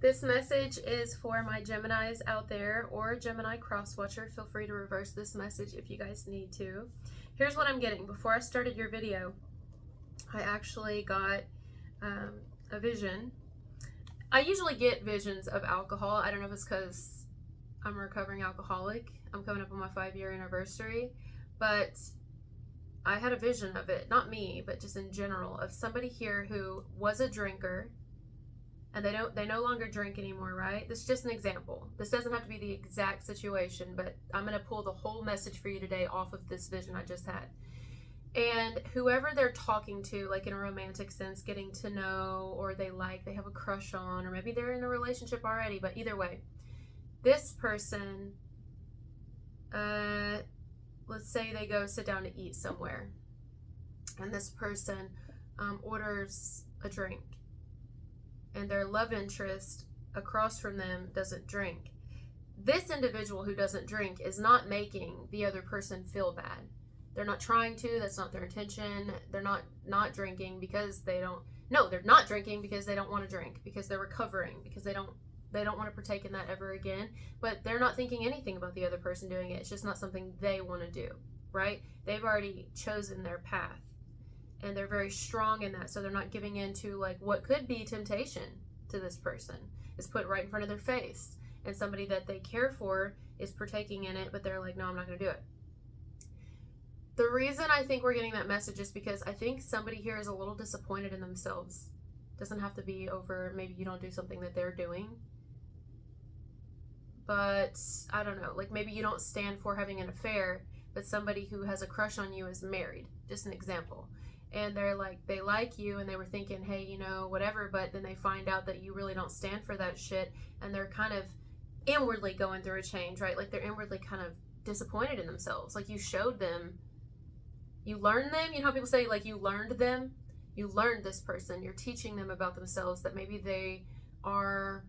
This message is for my Geminis out there, or Gemini cross watcher. Feel free to reverse this message if you guys need to. Here's what I'm getting. Before I started your video, I actually got a vision. I usually get visions of alcohol. I don't know if it's because I'm a recovering alcoholic. I'm coming up on my 5-year anniversary, but I had a vision of it, not me, but just in general, of somebody here who was a drinker, and they no longer drink anymore, right? This is just an example. This doesn't have to be the exact situation, but I'm going to pull the whole message for you today off of this vision I just had. And whoever they're talking to, like in a romantic sense, getting to know, or they have a crush on, or maybe they're in a relationship already, but either way, this person, let's say they go sit down to eat somewhere, and this person orders a drink, and their love interest across from them doesn't drink. This individual who doesn't drink is not making the other person feel bad. They're not trying to. That's not their intention. They're not drinking because they don't. No, they're not drinking because they don't want to drink, because they're recovering, because they don't want to partake in that ever again. But they're not thinking anything about the other person doing it. It's just not something they want to do, right? They've already chosen their path, and they're very strong in that. So they're not giving in to like what could be temptation to this person is put right in front of their face, and somebody that they care for is partaking in it, but they're like, no, I'm not going to do it. The reason I think we're getting that message is because I think somebody here is a little disappointed in themselves. Doesn't have to be over maybe you don't do something that they're doing, but I don't know, like maybe you don't stand for having an affair, but somebody who has a crush on you is married, just an example, and they're like, they like you, and they were thinking, hey, you know, whatever, but then they find out that you really don't stand for that shit, and they're kind of inwardly going through a change, right? Like they're inwardly kind of disappointed in themselves. Like you showed them, you learned them. You know how people say, like, you learned them? You learned this person. You're teaching them about themselves, that maybe they are,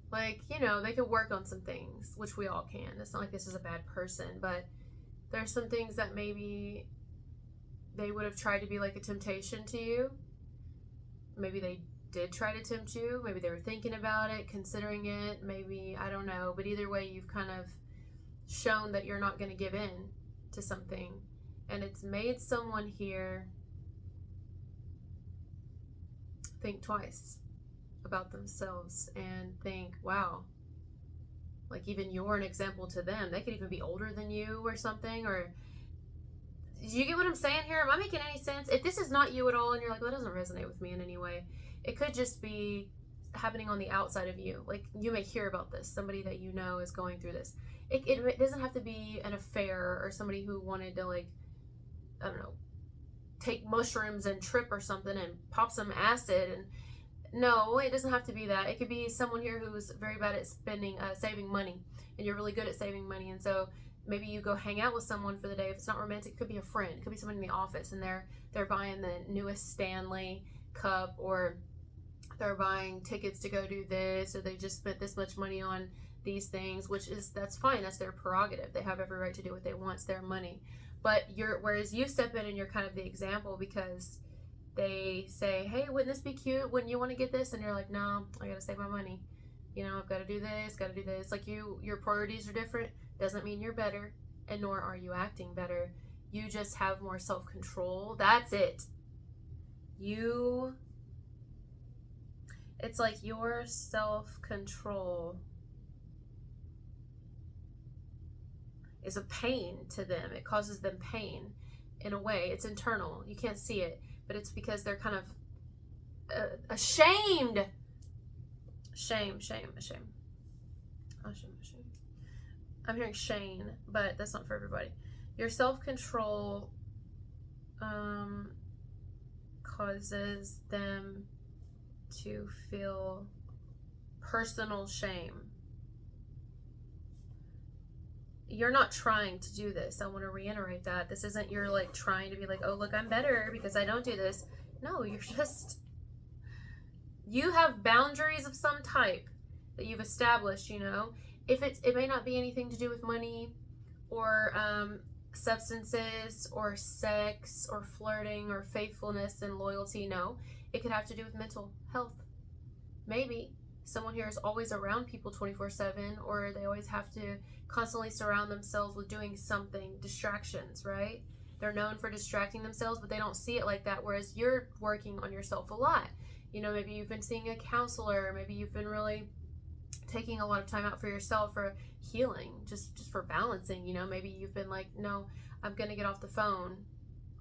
like, you know, they could work on some things, which we all can. It's not like this is a bad person, but there's some things that maybe they would have tried to be like a temptation to you. Maybe they did try to tempt you. Maybe they were thinking about it, considering it. Maybe, I don't know. But either way, you've kind of shown that you're not going to give in to something, and it's made someone here think twice about themselves and think, wow, like even you're an example to them. They could even be older than you or something. Or do you get what I'm saying here? Am I making any sense? If this is not you at all and you're like, well, that doesn't resonate with me in any way, it could just be happening on the outside of you. Like you may hear about this, somebody that you know is going through this. It doesn't have to be an affair or somebody who wanted to, like, I don't know, take mushrooms and trip or something and pop some acid. And no, it doesn't have to be that. It could be someone here who's very bad at saving money, and you're really good at saving money. And so maybe you go hang out with someone for the day. If it's not romantic, it could be a friend, it could be someone in the office, and they're buying the newest Stanley cup, or they're buying tickets to go do this, or they just spent this much money on these things, that's fine. That's their prerogative. They have every right to do what they want. It's their money. But whereas you step in and you're kind of the example, because they say, hey, wouldn't this be cute? Wouldn't you want to get this? And you're like, no, I gotta save my money. You know, I've got to do this, got to do this. Like your priorities are different. Doesn't mean you're better, and nor are you acting better. You just have more self-control. That's it. It's like your self-control is a pain to them. It causes them pain in a way. It's internal. You can't see it, but it's because they're kind of ashamed. Shame. I'm hearing Shane, but that's not for everybody. Your self-control causes them to feel personal shame. You're not trying to do this. I want to reiterate that. This isn't you're like trying to be like, oh, look, I'm better because I don't do this. No, you have boundaries of some type that you've established, you know. It may not be anything to do with money or substances or sex or flirting or faithfulness and loyalty. No, it could have to do with mental health. Maybe someone here is always around people 24/7, or they always have to constantly surround themselves with doing something, distractions, right? They're known for distracting themselves, but they don't see it like that, whereas you're working on yourself a lot. You know, maybe you've been seeing a counselor, maybe you've been really taking a lot of time out for yourself, for healing, just for balancing. You know, maybe you've been like, no, I'm gonna get off the phone.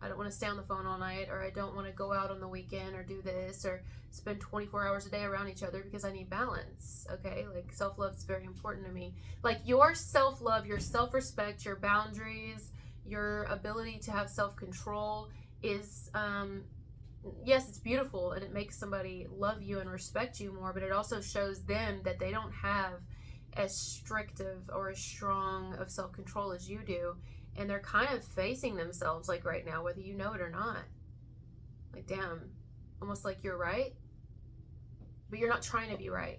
I don't want to stay on the phone all night, or I don't want to go out on the weekend or do this or spend 24 hours a day around each other because I need balance. Okay, like self-love is very important to me. Like your self-love, your self-respect, your boundaries, your ability to have self-control is yes, it's beautiful, and it makes somebody love you and respect you more, but it also shows them that they don't have as strict of or as strong of self-control as you do, and they're kind of facing themselves like right now, whether you know it or not. Like, damn, almost like you're right, but you're not trying to be right.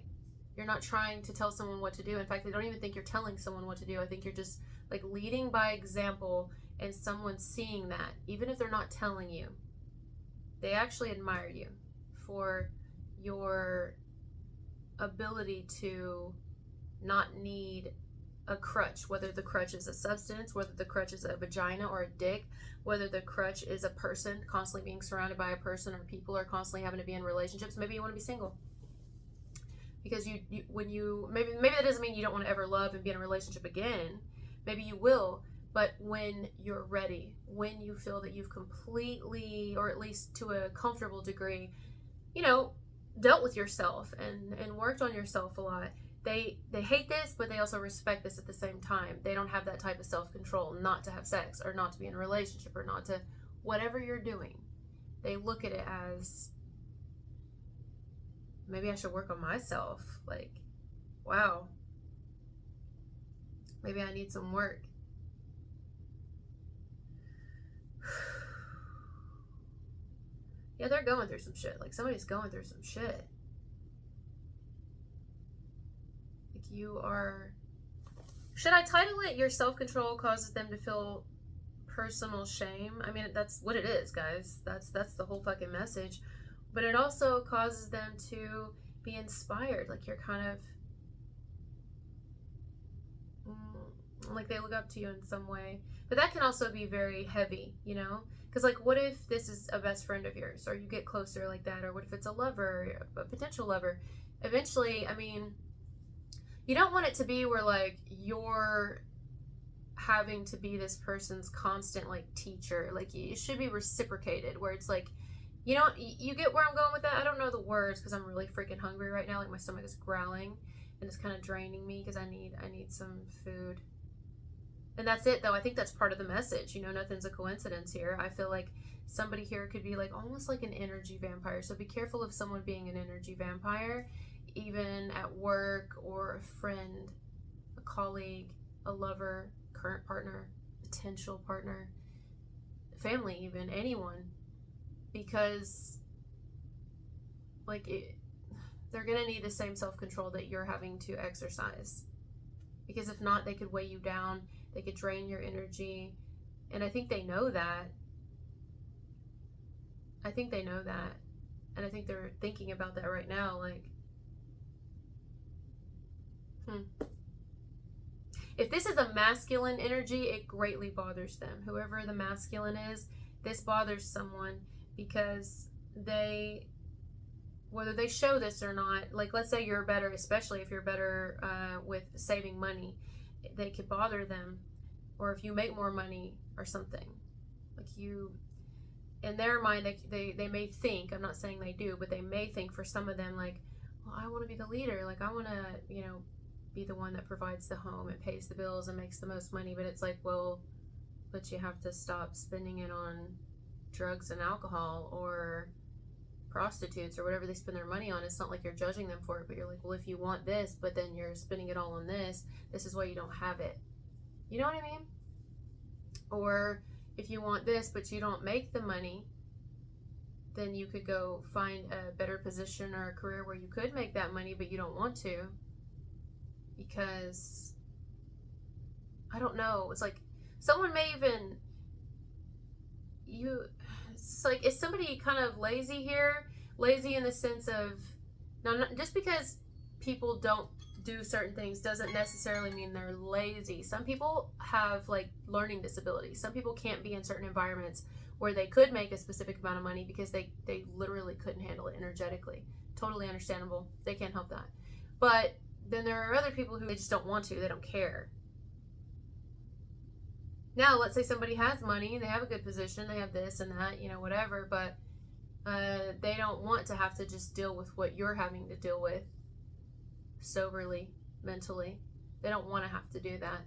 You're not trying to tell someone what to do. In fact, I don't even think you're telling someone what to do. I think you're just like leading by example, and someone seeing that, even if they're not telling you, they actually admire you for your ability to not need a crutch, whether the crutch is a substance, whether the crutch is a vagina or a dick, whether the crutch is a person, constantly being surrounded by a person or people, or constantly having to be in relationships. Maybe you want to be single because when you maybe that doesn't mean you don't want to ever love and be in a relationship again. Maybe you will, but when you're ready, when you feel that you've completely, or at least to a comfortable degree, you know, dealt with yourself and worked on yourself a lot. They hate this, but they also respect this at the same time. They don't have that type of self-control not to have sex, or not to be in a relationship, or not to whatever you're doing. They look at it as, maybe I should work on myself. Like, wow, maybe I need some work. Yeah, they're going through some shit. Like, somebody's going through some shit. Like, you are... Should I title it, your self-control causes them to feel personal shame? I mean, that's what it is, guys. That's the whole fucking message. But it also causes them to be inspired. Like, you're kind of... like, they look up to you in some way. But that can also be very heavy, you know? Because, like, what if this is a best friend of yours, or you get closer like that, or what if it's a lover, a potential lover? Eventually, I mean, you don't want it to be where, like, you're having to be this person's constant, like, teacher. Like, it should be reciprocated, where it's like, you know, you get where I'm going with that? I don't know the words because I'm really freaking hungry right now. Like, my stomach is growling, and it's kind of draining me because I need some food. And that's it, though. I think that's part of the message. You know, nothing's a coincidence here. I feel like somebody here could be like almost like an energy vampire. So be careful of someone being an energy vampire, even at work, or a friend, a colleague, a lover, current partner, potential partner, family, even anyone. Because, like, they're going to need the same self-control that you're having to exercise. Because if not, they could weigh you down. They could drain your energy. And I think they know that. I think they know that. And I think they're thinking about that right now. Like, if this is a masculine energy, it greatly bothers them. Whoever the masculine is, this bothers someone because they, whether they show this or not, like, let's say you're better, especially if you're better with saving money, they could bother them. Or if you make more money or something, like, you, in their mind, they may think, I'm not saying they do, but they may think for some of them, like, well, I want to be the leader. Like, I want to, you know, be the one that provides the home and pays the bills and makes the most money. But it's like, well, but you have to stop spending it on drugs and alcohol or prostitutes or whatever they spend their money on. It's not like you're judging them for it, but you're like, well, if you want this, but then you're spending it all on this is why you don't have it. You know what I mean? Or if you want this, but you don't make the money, then you could go find a better position or a career where you could make that money, but you don't want to. Because, I don't know, it's like, someone may even, it's like, is somebody kind of lazy here? Lazy in the sense of, Now, just because people don't do certain things doesn't necessarily mean they're lazy. Some people have like learning disabilities. Some people can't be in certain environments where they could make a specific amount of money because they literally couldn't handle it energetically. Totally understandable. They can't help that. But then there are other people who they just don't want to. They don't care. Now, let's say somebody has money, they have a good position, they have this and that, you know, whatever, but they don't want to have to just deal with what you're having to deal with soberly, mentally. They don't want to have to do that.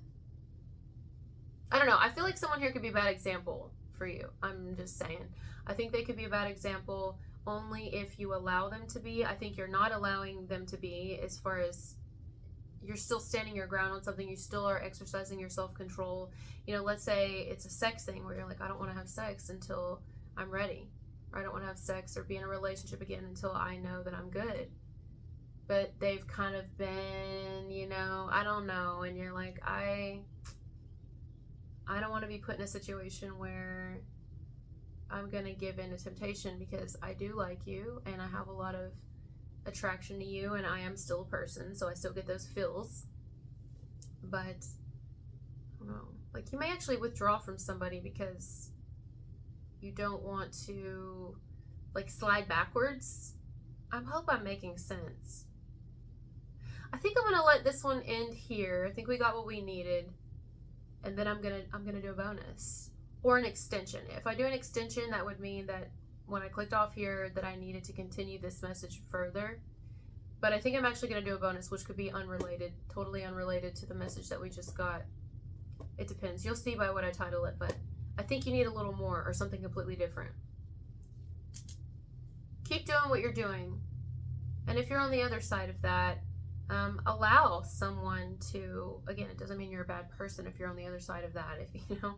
I don't know. I feel like someone here could be a bad example for you. I'm just saying. I think they could be a bad example only if you allow them to be. I think you're not allowing them to be, as far as you're still standing your ground on something. You still are exercising your self-control. You know, let's say it's a sex thing where you're like, I don't want to have sex until I'm ready. Or I don't want to have sex or be in a relationship again until I know that I'm good. But they've kind of been, you know, I don't know. And you're like, I don't want to be put in a situation where I'm going to give in to temptation, because I do like you and I have a lot of attraction to you and I am still a person, so I still get those feels. But I don't know, like, you may actually withdraw from somebody because you don't want to like slide backwards. I hope I'm making sense. I think I'm gonna let this one end here. I think we got what we needed, and then I'm gonna do a bonus or an extension. If I do an extension, that would mean that when I clicked off here that I needed to continue this message further. But I think I'm actually going to do a bonus, which could be unrelated, totally unrelated to the message that we just got. It depends. You'll see by what I title it, but I think you need a little more or something completely different. Keep doing what you're doing. And if you're on the other side of that, allow someone to, again, it doesn't mean you're a bad person if you're on the other side of that. If, you know,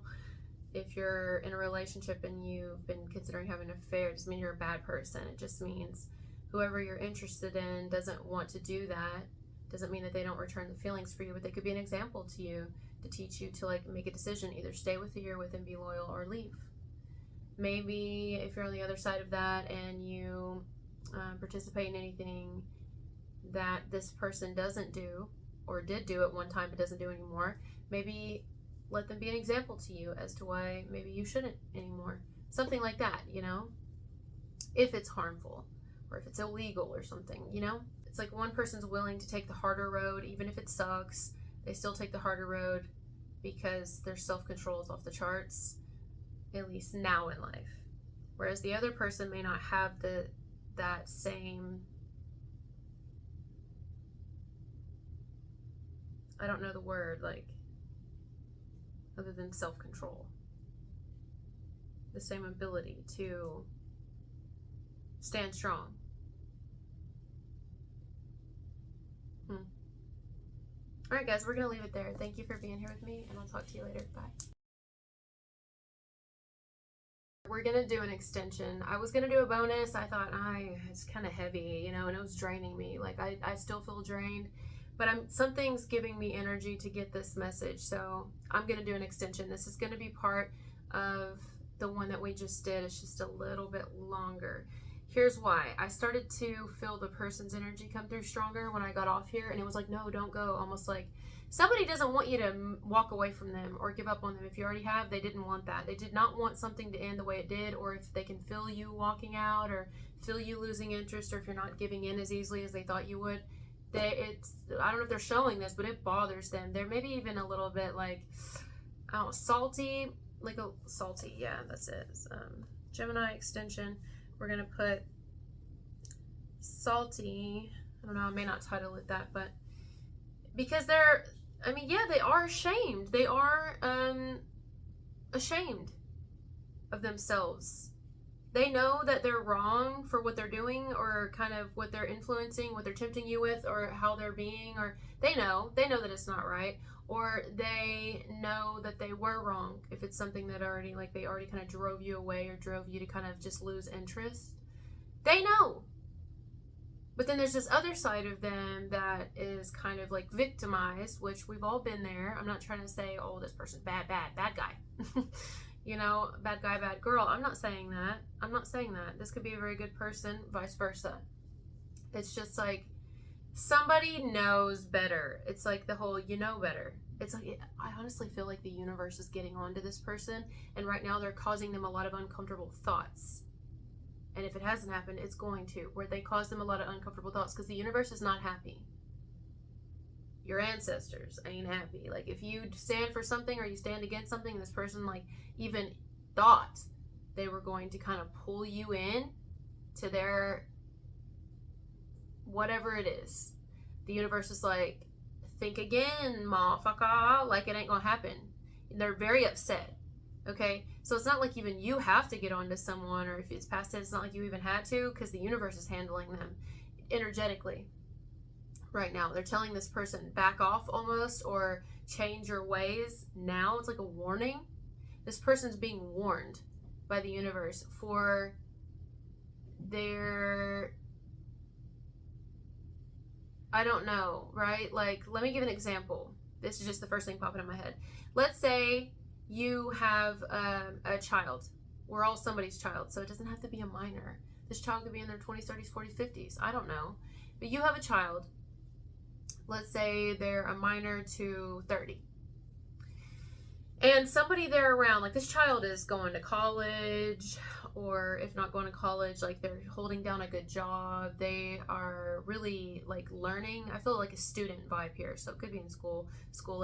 if you're in a relationship and you've been considering having an affair, it doesn't mean you're a bad person. It just means whoever you're interested in doesn't want to do that. Doesn't mean that they don't return the feelings for you, but they could be an example to you to teach you to like make a decision, either stay with who you're with and be loyal, or leave. Maybe if you're on the other side of that and you participate in anything that this person doesn't do or did do at one time but doesn't do anymore, maybe let them be an example to you as to why maybe you shouldn't anymore. Something like that, you know? If it's harmful or if it's illegal or something, you know? It's like one person's willing to take the harder road, even if it sucks, they still take the harder road because their self-control is off the charts, at least now in life. Whereas the other person may not have that same, I don't know the word, like, other than self-control, the same ability to stand strong. All right, guys, we're gonna leave it there. Thank you for being here with me, and I'll talk to you later. Bye. We're gonna do an extension. I was gonna do a bonus. I thought, it's kind of heavy, you know, and it was draining me. Like, I still feel drained, but something's giving me energy to get this message, so I'm gonna do an extension. This is gonna be part of the one that we just did. It's just a little bit longer. Here's why. I started to feel the person's energy come through stronger when I got off here, and it was like, no, don't go. Almost like somebody doesn't want you to walk away from them or give up on them. If you already have, they didn't want that. They did not want something to end the way it did, or if they can feel you walking out or feel you losing interest, or if you're not giving in as easily as they thought you would. I don't know if they're showing this, but it bothers them. They're maybe even a little bit like, I don't know, salty, like a salty. Yeah, that's it. Gemini extension. We're going to put salty. I don't know, I may not title it that, but because they are ashamed. They are ashamed of themselves. They know that they're wrong for what they're doing, or kind of what they're influencing, what they're tempting you with, or how they're being, or they know that it's not right, or they know that they were wrong if it's something that they already kind of drove you away or drove you to kind of just lose interest. They know. But then there's this other side of them that is kind of like victimized, which we've all been there. I'm not trying to say, oh, this person's bad guy. You know, bad guy, bad girl. I'm not saying that. This could be a very good person, vice versa. It's just like somebody knows better. It's like the whole you know better. It's like, I honestly feel like the universe is getting onto this person, and right now they're causing them a lot of uncomfortable thoughts. And if it hasn't happened, it's going to, where they cause them a lot of uncomfortable thoughts, because the universe is not happy. Your ancestors ain't happy. Like, if you stand for something or you stand against something, and this person like even thought they were going to kind of pull you in to their whatever it is, the universe is like, think again, motherfucker. Like, it ain't gonna happen. And they're very upset. Okay, so it's not like even you have to get onto someone, or if it's past it, it's not like you even had to, because the universe is handling them energetically right now. They're telling this person back off almost, or change your ways now. It's like a warning. This person's being warned by the universe for their, I don't know, right? Like, let me give an example. This is just the first thing popping in my head. Let's say you have a child. We're all somebody's child, so it doesn't have to be a minor. This child could be in their 20s, 30s, 40s, 50s. I don't know. But you have a child. Let's say they're a minor to 30. And somebody there around, like this child is going to college, or if not going to college, like they're holding down a good job. They are really like learning. I feel like a student vibe here. So it could be in school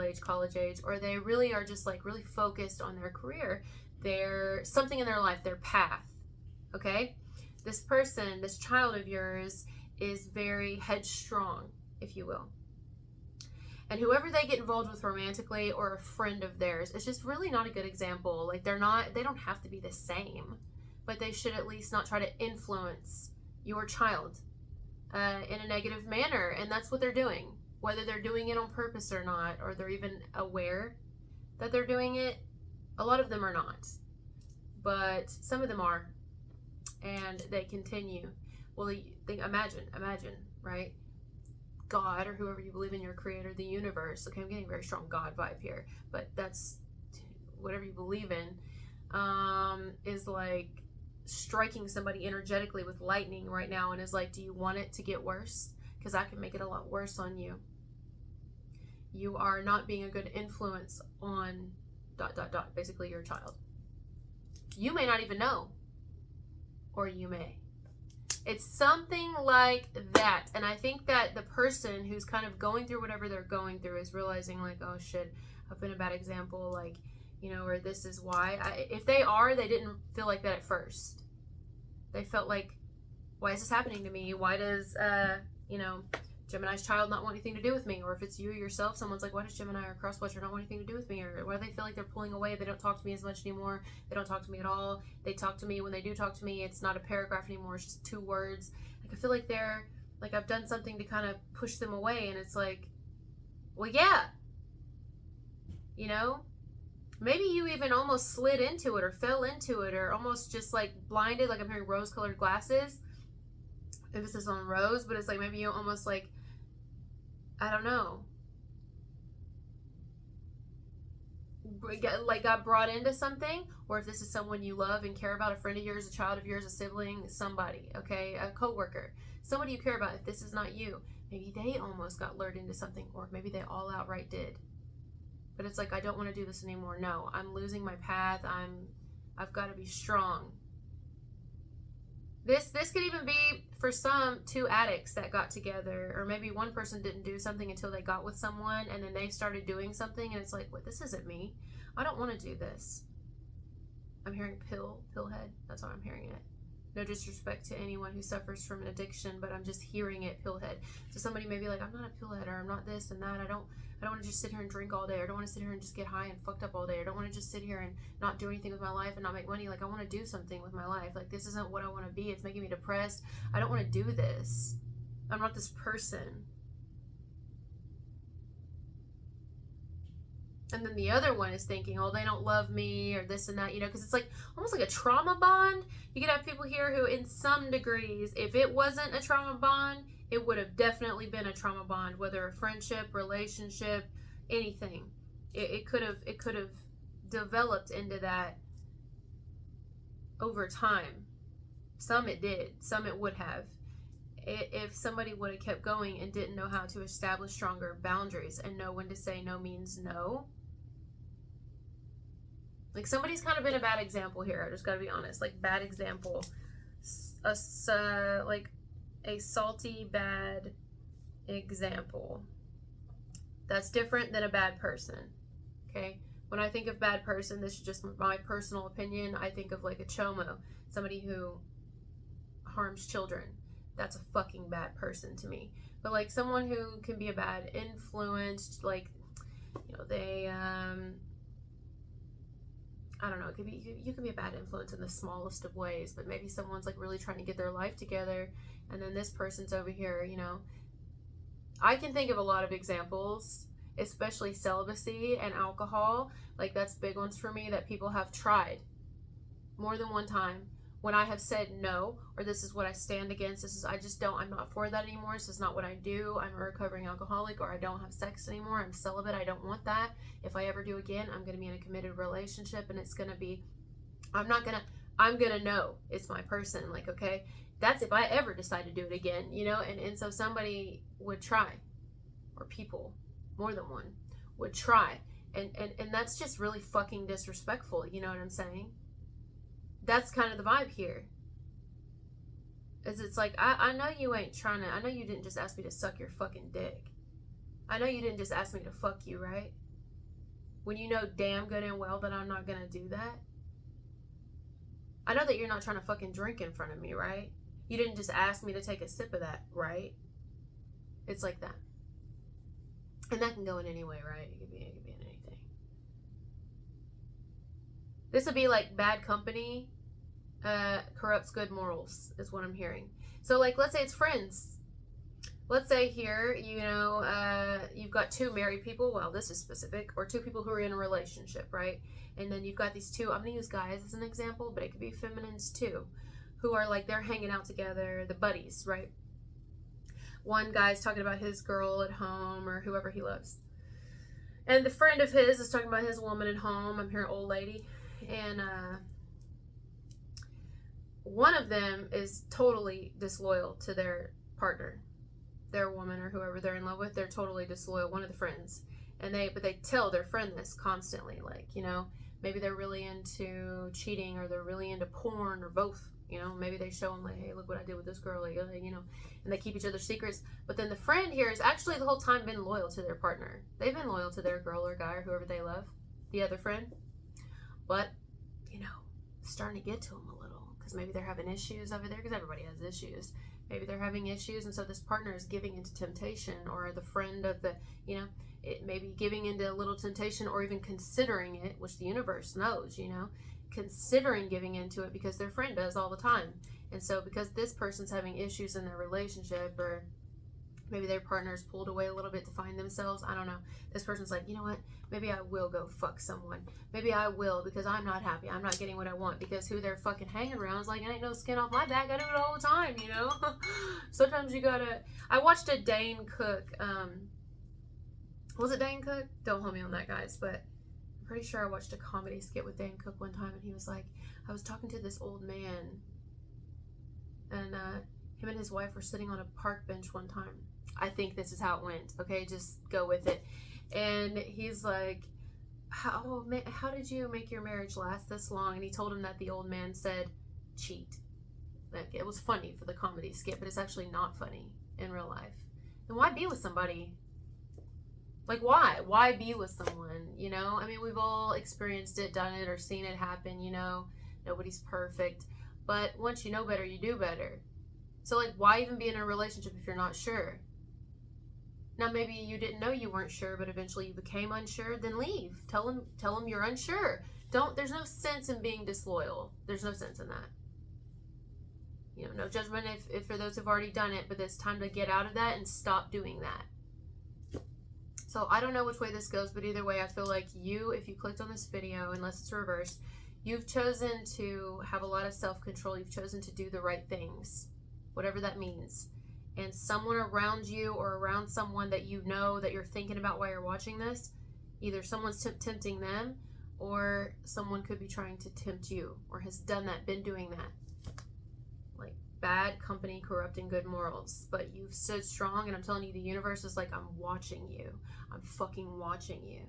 age, college age, or they really are just like really focused on their career. They're something in their life, their path. Okay? This person, this child of yours is very headstrong, if you will. And whoever they get involved with romantically, or a friend of theirs, it's just really not a good example. Like, they don't have to be the same, but they should at least not try to influence your child in a negative manner. And that's what they're doing, whether they're doing it on purpose or not, or they're even aware that they're doing it. A lot of them are not, but some of them are, and they continue. Well, imagine, right? God, or whoever you believe in, your creator, the universe. Okay, I'm getting a very strong God vibe here, but that's whatever you believe in, is like striking somebody energetically with lightning right now, and is like, do you want it to get worse? Because I can make it a lot worse on you. You are not being a good influence on ... basically your child. You may not even know, or you may. It's something like that. And I think that the person who's kind of going through whatever they're going through is realizing like, oh shit, I've been a bad example, like, you know, or this is why. If they didn't feel like that at first. They felt like, why is this happening to me? Why does, Gemini's child not want anything to do with me? Or if it's you yourself, someone's like, why does Gemini or Crosswatcher not want anything to do with me? Or why do they feel like they're pulling away? They don't talk to me as much anymore. They don't talk to me at all. They talk to me. When they do talk to me, it's not a paragraph anymore. It's just 2 words. Like, I feel like they're, like, I've done something to kind of push them away. And it's like, well, yeah. You know? Maybe you even almost slid into it, or fell into it, or almost just, like, blinded. Like, I'm hearing rose-colored glasses. Emphasis on rose. But it's like, maybe you almost, like, I don't know, like got brought into something, or if this is someone you love and care about, a friend of yours, a child of yours, a sibling, somebody, okay, a coworker, somebody you care about. If this is not you, maybe they almost got lured into something, or maybe they all outright did. But it's like, I don't want to do this anymore. No, I'm losing my path. I've got to be strong. This could even be, for some, 2 addicts that got together, or maybe one person didn't do something until they got with someone, and then they started doing something, and it's like, what, this isn't me. I don't want to do this. I'm hearing pillhead. That's how I'm hearing it. No disrespect to anyone who suffers from an addiction, but I'm just hearing it, pillhead. So somebody may be like, I'm not a pillhead, or I'm not this and that. I don't want to just sit here and drink all day. I don't want to sit here and just get high and fucked up all day. I don't want to just sit here and not do anything with my life and not make money. Like, I want to do something with my life. Like, this isn't what I want to be. It's making me depressed. I don't want to do this. I'm not this person. And then the other one is thinking, oh, they don't love me, or this and that, you know, because it's like almost like a trauma bond. You could have people here who, in some degrees, if it wasn't a trauma bond, it would have definitely been a trauma bond, whether a friendship, relationship, anything. It could have developed into that over time. Some it did, some it would have. if somebody would have kept going and didn't know how to establish stronger boundaries and know when to say no means no. Like, somebody's kind of been a bad example here. I just gotta be honest. Like, bad example. Like a salty, bad example. That's different than a bad person. Okay? When I think of bad person, this is just my personal opinion. I think of like a chomo, somebody who harms children. That's a fucking bad person to me. But like someone who can be a bad influence, like, you know, they I don't know, it could be, you can be a bad influence in the smallest of ways, but maybe someone's like really trying to get their life together, and then this person's over here, you know. I can think of a lot of examples, especially celibacy and alcohol. Like, that's big ones for me that people have tried more than one time. When I have said no, or this is what I stand against, this is, I'm not for that anymore, this is not what I do, I'm a recovering alcoholic, or I don't have sex anymore, I'm celibate, I don't want that. If I ever do again, I'm going to be in a committed relationship, and it's going to be, I'm going to know it's my person. Like, okay, that's if I ever decide to do it again, you know. And so somebody would try, or people, more than one, would try, and that's just really fucking disrespectful, you know what I'm saying? That's kind of the vibe here. Is it's like, I know you ain't trying to, I know you didn't just ask me to suck your fucking dick. I know you didn't just ask me to fuck you, right? When you know damn good and well that I'm not gonna do that. I know that you're not trying to fucking drink in front of me, right? You didn't just ask me to take a sip of that, right? It's like that. And that can go in any way, right? It could be in anything. This would be like bad company corrupts good morals, is what I'm hearing. So like, let's say it's friends. Let's say here, you know, you've got two married people. Well, this is specific. Or two people who are in a relationship, right? And then you've got these two, I'm going to use guys as an example, but it could be feminines too, who are like, they're hanging out together, the buddies, right? One guy's talking about his girl at home, or whoever he loves. And the friend of his is talking about his woman at home. I'm hearing old lady. And one of them is totally disloyal to their partner, their woman, or whoever they're in love with. They're totally disloyal, one of the friends. And they tell their friend this constantly, like, you know, maybe they're really into cheating, or they're really into porn, or both, you know. Maybe they show them like, hey, look what I did with this girl, like, you know, and they keep each other's secrets. But then the friend here has actually the whole time been loyal to their partner. They've been loyal to their girl or guy or whoever they love, the other friend. But, you know, starting to get to them a little, because maybe they're having issues over there, because everybody has issues. Maybe they're having issues, and so this partner is giving into temptation, or the friend of the, you know, it may be giving into a little temptation, or even considering it, which the universe knows, you know, considering giving into it because their friend does all the time. And so because this person's having issues in their relationship, or maybe their partner's pulled away a little bit to find themselves, I don't know, this person's like, you know what, maybe I will go fuck someone. Maybe I will, because I'm not happy, I'm not getting what I want, because who they're fucking hanging around is like, it ain't no skin off my back, I do it all the time, you know. Sometimes you gotta, I watched a Dane Cook, was it Dane Cook? Don't hold me on that, guys, but I'm pretty sure I watched a comedy skit with Dane Cook one time, and he was like, I was talking to this old man, and him and his wife were sitting on a park bench one time. I think this is how it went, okay, just go with it. And he's like, how did you make your marriage last this long? And he told him that the old man said, cheat. Like, it was funny for the comedy skit, but it's actually not funny in real life. Then why be with somebody? Like, why be with someone, you know? I mean, we've all experienced it, done it, or seen it happen, you know. Nobody's perfect, but once you know better, you do better. So like, why even be in a relationship if you're not sure? Now, maybe you didn't know you weren't sure, but eventually you became unsure, then leave. Tell them you're unsure. There's no sense in being disloyal. There's no sense in that. You know, no judgment if for those who've already done it, but it's time to get out of that and stop doing that. So I don't know which way this goes, but either way, I feel like if you clicked on this video, unless it's reversed, you've chosen to have a lot of self-control. You've chosen to do the right things, whatever that means. And someone around you, or around someone that you know that you're thinking about while you're watching this, either someone's tempting them, or someone could be trying to tempt you, or has done that, been doing that. Like, bad company corrupting good morals, but you've stood strong, and I'm telling you, the universe is like, I'm watching you. I'm fucking watching you.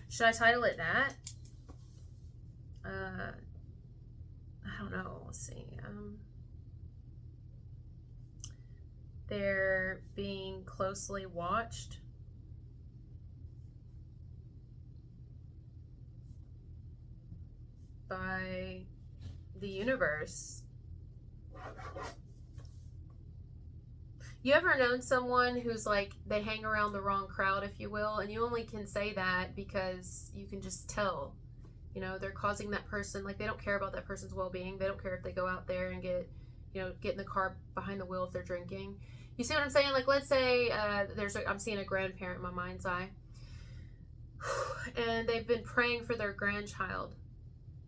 Should I title it that? I don't know. Let's see. They're being closely watched. By the universe. You ever known someone who's like, they hang around the wrong crowd, if you will, and you only can say that because you can just tell, you know, they're causing that person, like, they don't care about that person's well-being. They don't care if they go out there and get in the car behind the wheel if they're drinking. You see what I'm saying? Like, let's say I'm seeing a grandparent in my mind's eye, and they've been praying for their grandchild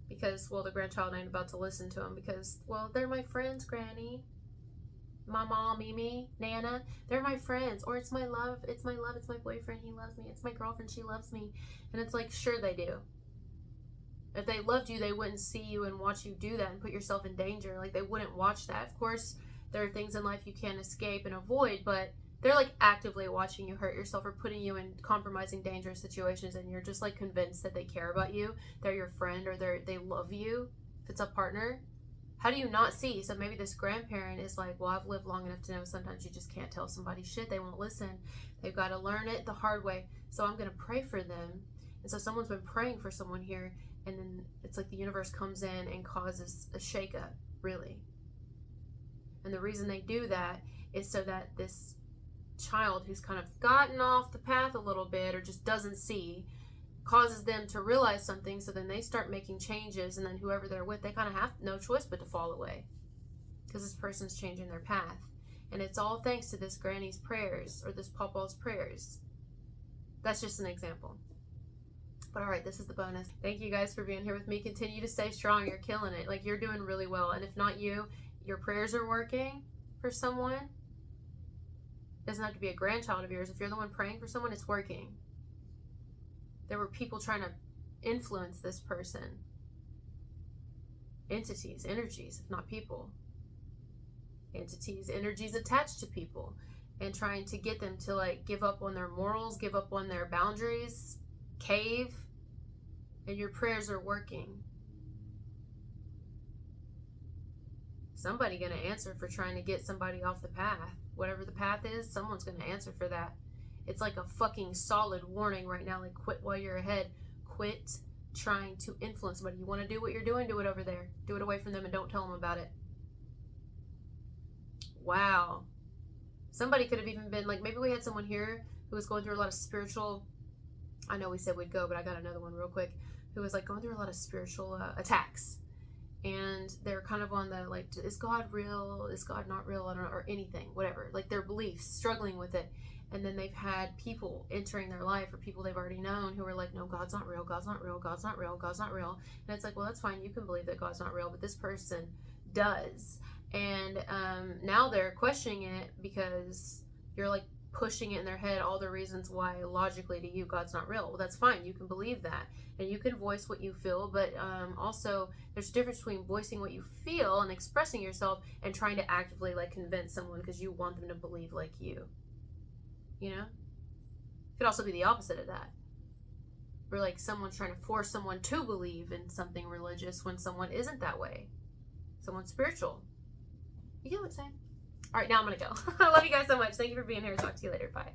because, well, the grandchild ain't about to listen to them because, well, they're my friends, Granny, Mama, Mimi, Nana. They're my friends. Or it's my love. It's my love. It's my boyfriend. He loves me. It's my girlfriend. She loves me. And it's like, sure they do. If they loved you, they wouldn't see you and watch you do that and put yourself in danger. Like, they wouldn't watch that. Of course, there are things in life you can't escape and avoid, but they're like actively watching you hurt yourself or putting you in compromising, dangerous situations, and you're just like convinced that they care about you, they're your friend, or they love you. If it's a partner, how do you not see? So maybe this grandparent is like, well, I've lived long enough to know sometimes you just can't tell somebody shit. They won't listen. They've got to learn it the hard way. So I'm going to pray for them. And so someone's been praying for someone here, and then it's like the universe comes in and causes a shakeup, really. And the reason they do that is so that this child who's kind of gotten off the path a little bit or just doesn't see causes them to realize something, so then they start making changes, and then whoever they're with, they kind of have no choice but to fall away because this person's changing their path. And it's all thanks to this granny's prayers or this pawpaw's prayers. That's just an example. But all right, this is the bonus. Thank you guys for being here with me. Continue to stay strong. You're killing it. Like, you're doing really well. And if not you, your prayers are working for someone. It doesn't have to be a grandchild of yours. If you're the one praying for someone, it's working. There were people trying to influence this person. Entities, energies, if not people. Entities, energies attached to people, and trying to get them to like give up on their morals, give up on their boundaries, cave. And your prayers are working. Somebody gonna answer for trying to get somebody off the path. Whatever the path is, someone's gonna answer for that. It's like a fucking solid warning right now. Like, quit while you're ahead. Quit trying to influence somebody. You want to do what you're doing, do it over there. Do it away from them and don't tell them about it. Wow. Somebody could have even been like, maybe we had someone here who was going through a lot of spiritual, I know we said we'd go, but I got another one real quick, who was like going through a lot of spiritual attacks. And they're kind of on the like, is God real? Is God not real? I don't know, or anything, whatever. Like their beliefs, struggling with it. And then they've had people entering their life, or people they've already known, who are like, no, God's not real, God's not real, God's not real, God's not real. And it's like, well, that's fine. You can believe that God's not real, but this person does. And now they're questioning it because you're like pushing it in their head, all the reasons why logically to you God's not real. Well, that's fine. You can believe that. And you can voice what you feel, but also there's a difference between voicing what you feel and expressing yourself and trying to actively like convince someone because you want them to believe like you. You know? It could also be the opposite of that. Where like someone's trying to force someone to believe in something religious when someone isn't that way. Someone's spiritual. You get what I'm saying? All right, now I'm going to go. I love you guys so much. Thank you for being here. Talk to you later. Bye.